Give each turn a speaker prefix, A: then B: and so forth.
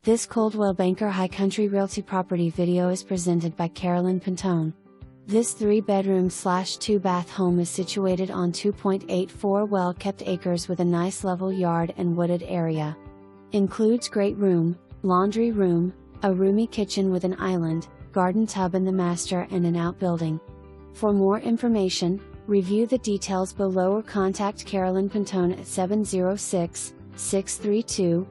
A: This Coldwell Banker High Country Realty property video is presented by Carolyn Ponton. This 3-bedroom/2-bath home is situated on 2.84 well-kept acres with a nice level yard and wooded area. Includes great room, laundry room, a roomy kitchen with an island, garden tub in the master and an outbuilding. For more information, review the details below or contact Carolyn Ponton at 706-632-7311.